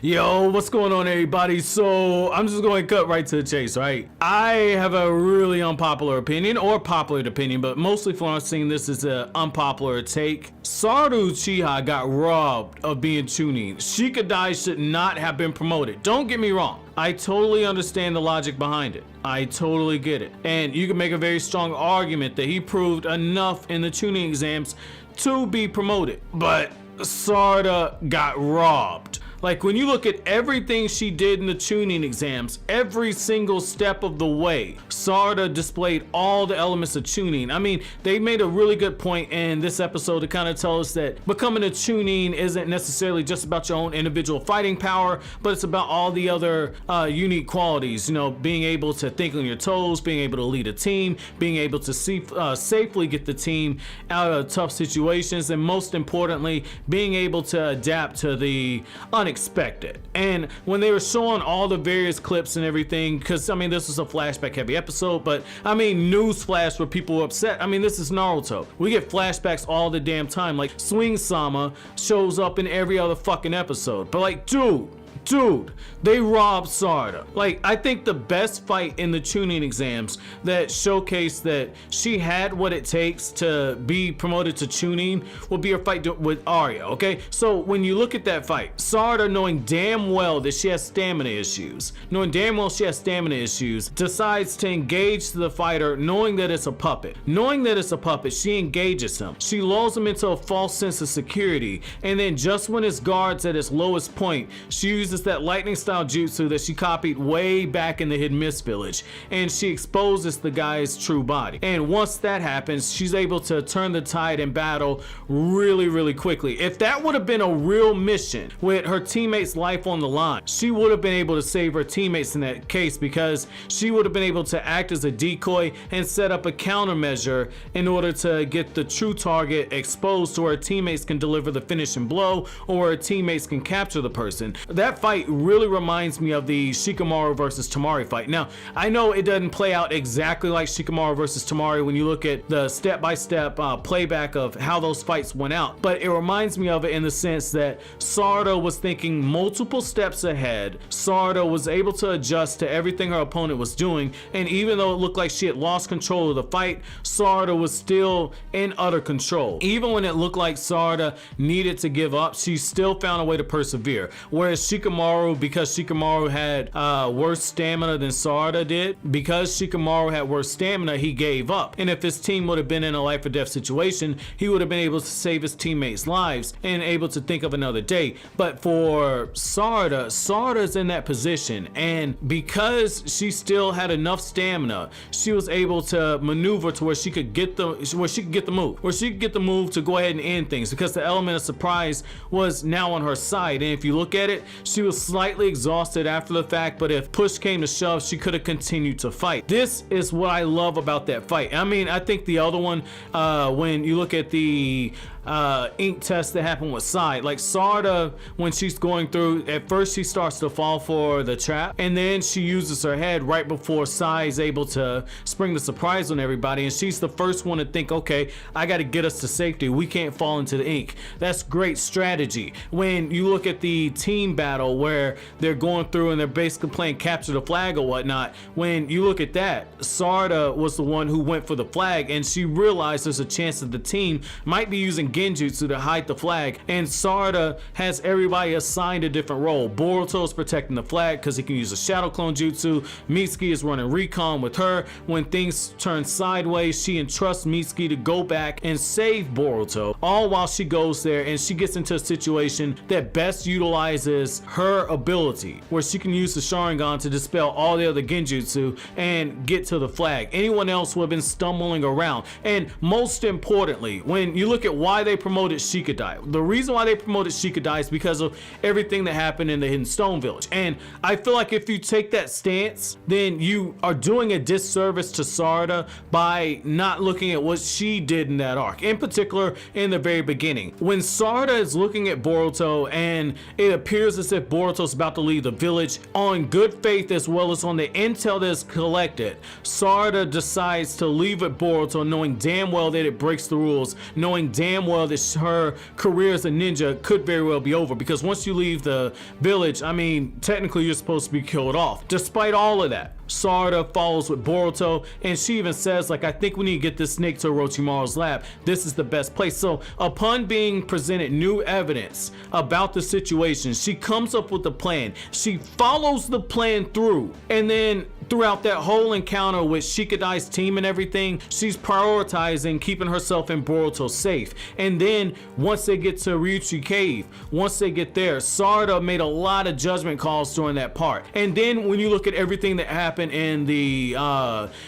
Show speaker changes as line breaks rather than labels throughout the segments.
Yo, what's going on, everybody? So I'm just going to cut right to the chase, right? I have a really unpopular opinion, or popular opinion, but mostly for I'm seeing this as an unpopular take. Sarada Uchiha got robbed of being Chunin. Shikamaru should not have been promoted. Don't get me wrong. I totally understand the logic behind it. I totally get it. And you can make a very strong argument that he proved enough in the Chunin exams to be promoted. But Sarada got robbed. Like, when you look at everything she did in the Chunin exams, every single step of the way, Sarada displayed all the elements of Chunin. I mean, they made a really good point in this episode to kind of tell us that becoming a Chunin isn't necessarily just about your own individual fighting power, but it's about all the other unique qualities. You know, being able to think on your toes, being able to lead a team, being able to safely get the team out of tough situations, and most importantly, being able to adapt to the unexpected. And when they were showing all the various clips and everything, because I mean, this was a flashback heavy episode, but I mean, newsflash where people were upset. I mean, this is Naruto. We get flashbacks all the damn time. Like, Swing Sama shows up in every other fucking episode. But like, dude, they robbed Sarada. Like, I think the best fight in the Chunin exams that showcased that she had what it takes to be promoted to Chunin would be her fight with Arya, okay? So when you look at that fight, Sarada, knowing damn well that she has stamina issues, decides to engage the fighter knowing that it's a puppet. Knowing that it's a puppet, she engages him. She lulls him into a false sense of security, and then just when his guard's at its lowest point, she uses that lightning style jutsu that she copied way back in the Hidden Mist village, and she exposes the guy's true body. And once that happens, she's able to turn the tide in battle really quickly. If that would have been a real mission with her teammates' life on the line, she would have been able to save her teammates in that case, because she would have been able to act as a decoy and set up a countermeasure in order to get the true target exposed, so her teammates can deliver the finishing blow, or her teammates can capture the person. That fight really reminds me of the Shikamaru versus Temari fight. Now, I know it doesn't play out exactly like Shikamaru versus Temari when you look at the step-by-step playback of how those fights went out, but it reminds me of it in the sense that Sarada was thinking multiple steps ahead. Sarada was able to adjust to everything her opponent was doing, and even though it looked like she had lost control of the fight, Sarada was still in utter control. Even when it looked like Sarada needed to give up, she still found a way to persevere. Whereas Shikamaru, because Shikamaru had worse stamina than Sarada did, he gave up. And if his team would have been in a life or death situation, he would have been able to save his teammates' lives and able to think of another day. But for Sarada's in that position, and because she still had enough stamina, she was able to maneuver to where she could get the move to go ahead and end things, because the element of surprise was now on her side. And if you look at it, she was slightly exhausted after the fact, but if push came to shove, she could have continued to fight. This is what I love about that fight. I mean, I think the other one, when you look at the ink test that happened with Sai, like Sarada, when she's going through, at first she starts to fall for the trap, and then she uses her head right before Sai is able to spring the surprise on everybody, and she's the first one to think, okay, I got to get us to safety, we can't fall into the ink. That's great strategy. When you look at the team battle where they're going through and they're basically playing capture the flag or whatnot, when you look at that, Sarada was the one who went for the flag, and she realized there's a chance that the team might be using genjutsu to hide the flag, and Sarada has everybody assigned a different role. Boruto is protecting the flag because he can use a shadow clone jutsu. Mitsuki is running Retcon with her. When things turn sideways, she entrusts Mitsuki to go back and save Boruto, all while she goes there and she gets into a situation that best utilizes her ability, where she can use the Sharingan to dispel all the other genjutsu and get to the flag. Anyone else would have been stumbling around. And most importantly, when you look at why they promoted Shikadai, the reason why they promoted Shikadai is because of everything that happened in the Hidden Stone Village. And I feel like if you take that stance, then you are doing a disservice to Sarada by not looking at what she did in that arc, in particular in the very beginning. When Sarada is looking at Boruto and it appears as if Boruto's about to leave the village, on good faith as well as on the intel that's collected, Sarada decides to leave at Boruto knowing damn well that it breaks the rules, knowing damn well turmoil that her career as a ninja could very well be over, because once you leave the village, I mean, technically you're supposed to be killed off. Despite all of that, Sarada follows with Boruto, and she even says, like, I think we need to get this snake to Orochimaru's lab. This is the best place. So upon being presented new evidence about the situation, she comes up with a plan. She follows the plan through, and then throughout that whole encounter with Shikadai's team and everything, she's prioritizing keeping herself and Boruto safe. And then once they get to Ryuchi Cave, once they get there, Sarada made a lot of judgment calls during that part. And then when you look at everything that happened in the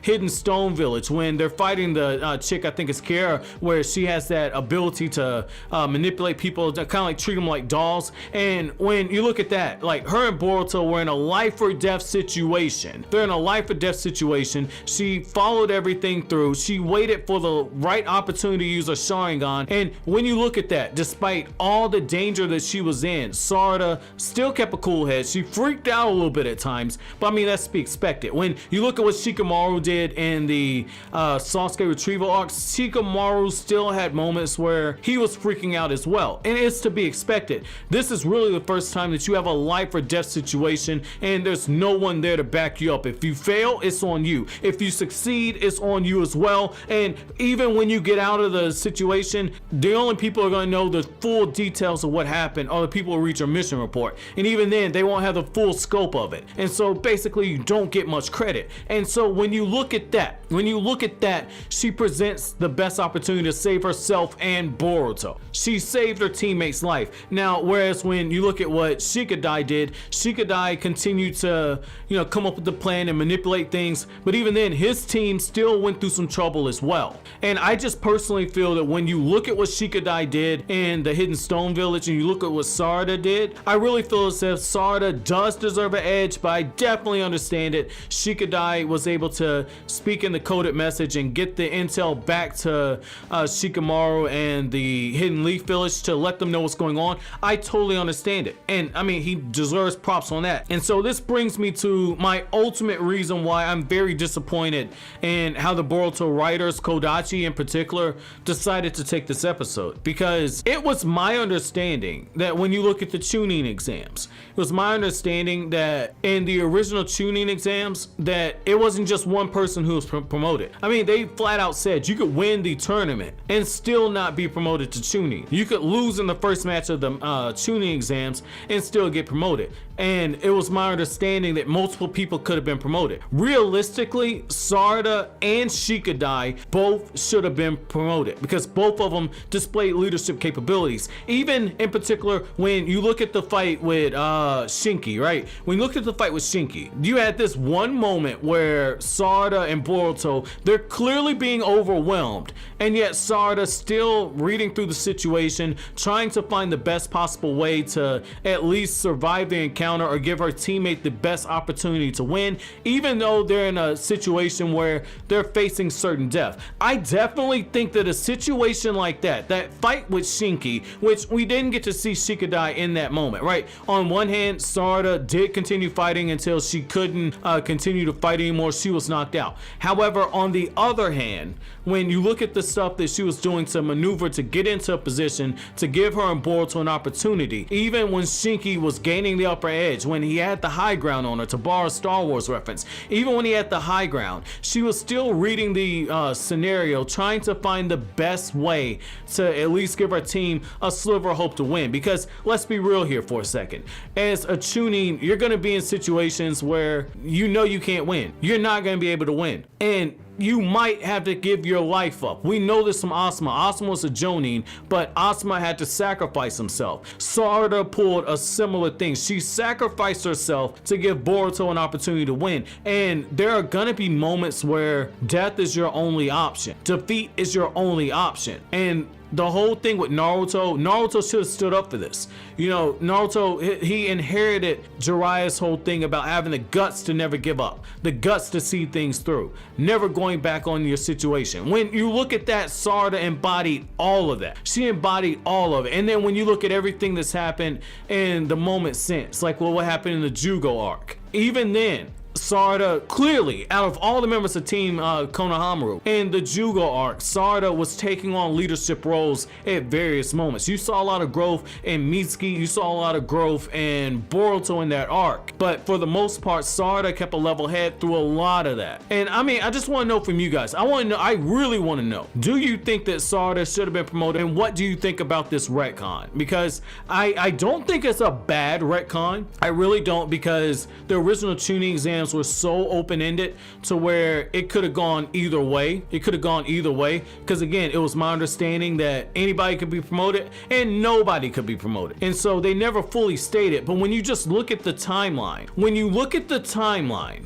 Hidden Stone Village, when they're fighting the chick, I think it's Kara, where she has that ability to manipulate people, to kind of like treat them like dolls. And when you look at that, like, her and Boruto were in a life or death situation. They're in a life or death situation. She followed everything through. She waited for the right opportunity to use her Sharingan. And when you look at that, despite all the danger that she was in, Sarada still kept a cool head. She freaked out a little bit at times, but I mean, that's to be expected. When you look at what Shikamaru did in the Sasuke retrieval arc, Shikamaru still had moments where he was freaking out as well, and it's to be expected. This is really the first time that you have a life or death situation, and there's no one there to back you up. If you fail, it's on you. If you succeed, it's on you as well. And even when you get out of the situation, the only people who are going to know the full details of what happened are the people who read your mission report, and even then they won't have the full scope of it. And so basically you don't get much credit. And so when you look at that, she presents the best opportunity to save herself and Boruto. She saved her teammate's life. Now, whereas when you look at what Shikadai did, Shikadai continued to, come up with the plan and manipulate things, but even then his team still went through some trouble as well. And I just personally feel that when you look at what Shikadai did in the Hidden Stone Village and you look at what Sarada did, I really feel as if Sarada does deserve an edge, but I definitely understand it. Shikadai was able to speak in the coded message and get the intel back to Shikamaru and the Hidden Leaf Village to let them know what's going on. I totally understand it, and I mean, he deserves props on that. And so this brings me to my ultimate reason why I'm very disappointed in how the Boruto writers, Kodachi in particular, decided to take this episode, because it was my understanding that when you look at the Chunin exams, it was my understanding that in the original Chunin exams that it wasn't just one person who was promoted. I mean, they flat out said you could win the tournament and still not be promoted to Chunin. You could lose in the first match of the Chunin exams and still get promoted. And it was my understanding that multiple people could have been promoted. Realistically, Sarada and Shikadai both should have been promoted because both of them displayed leadership capabilities. Even in particular, when you look at the fight with Shinki, right? When you look at the fight with Shinki, you had this one moment where Sarada and Boruto, they're clearly being overwhelmed, and yet Sarada still reading through the situation, trying to find the best possible way to at least survive the encounter or give her teammate the best opportunity to win, even though they're in a situation where they're facing certain death. I definitely think that a situation like that fight with Shinki, which we didn't get to see Shikadai in that moment, right? On one hand, Sarada did continue fighting until she couldn't continue to fight anymore. She was knocked out. However, on the other hand, when you look at the stuff that she was doing to maneuver to get into a position to give her and Boruto an opportunity, even when Shinki was gaining the upper edge, when he had the high ground on her, to borrow a Star Wars reference, even when he had the high ground, she was still reading the scenario, trying to find the best way to at least give her team a sliver of hope to win. Because let's be real here for a second, as a Chunin, you're going to be in situations where you can't win. You're not going to be able to win, and you might have to give your life up. We know this from Asuma. Asuma was a Jonin, but Asuma had to sacrifice himself. Sarada pulled a similar thing. She sacrificed herself to give Boruto an opportunity to win. And there are gonna be moments where death is your only option. Defeat is your only option. And the whole thing with Naruto should have stood up for this. Naruto, he inherited Jiraiya's whole thing about having the guts to never give up, the guts to see things through, never going back on your situation. When you look at that, Sarada embodied all of that. She embodied all of it. And then when you look at everything that's happened in the moment since, like what happened in the Jugo arc, even then, Sarada, clearly, out of all the members of Team Konohamaru, in the Jugo arc, Sarada was taking on leadership roles at various moments. You saw a lot of growth in Mitsuki, you saw a lot of growth in Boruto in that arc, but for the most part, Sarada kept a level head through a lot of that. And I mean, I just want to know from you guys, I really want to know, do you think that Sarada should have been promoted, and what do you think about this retcon? Because I don't think it's a bad retcon. I really don't, because the original Chunin exams were so open-ended to where it could have gone either way. Because again, it was my understanding that anybody could be promoted and nobody could be promoted. And so they never fully stated, but when you just look at the timeline,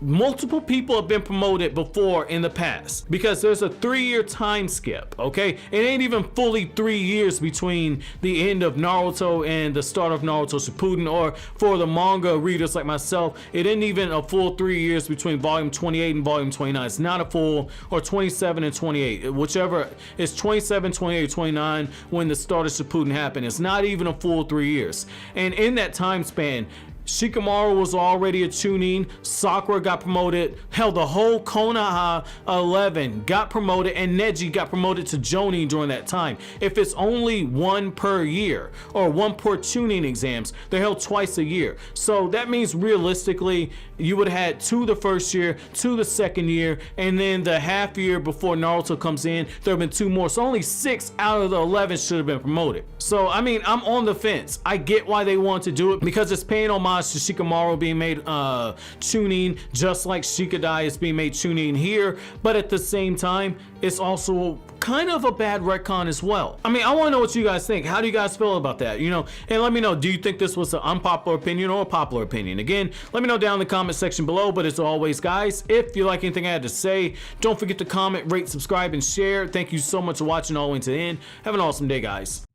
multiple people have been promoted before in the past, because there's a 3-year time skip, okay? It ain't even fully 3 years between the end of Naruto and the start of Naruto Shippuden, or for the manga readers like myself, it isn't even a full 3 years between volume 28 and volume 29. It's not a full, or 27 and 28, whichever. It's 27, 28, 29 when the start of Shippuden happened. It's not even a full 3 years. And in that time span, Shikamaru was already a Chunin, Sakura got promoted, hell, the whole Konoha 11 got promoted, and Neji got promoted to Jonin during that time. If it's only one per year, or one per Chunin exams, they're held twice a year. So that means realistically, you would have had 2 the first year, 2 the second year, and then the half year before Naruto comes in, there have been 2 more. So only 6 out of the 11 should have been promoted. So I mean, I'm on the fence. I get why they want to do it, because it's paying homage to Shikamaru being made Chunin, just like Shikadai is being made Chunin here, but at the same time, it's also kind of a bad retcon as well. I mean, I want to know what you guys think. How do you guys feel about that? You know, and let me know, do you think this was an unpopular opinion or a popular opinion? Again, let me know down in the comment section below, but as always, guys, if you like anything I had to say, don't forget to comment, rate, subscribe, and share. Thank you so much for watching all the way to the end. Have an awesome day, guys.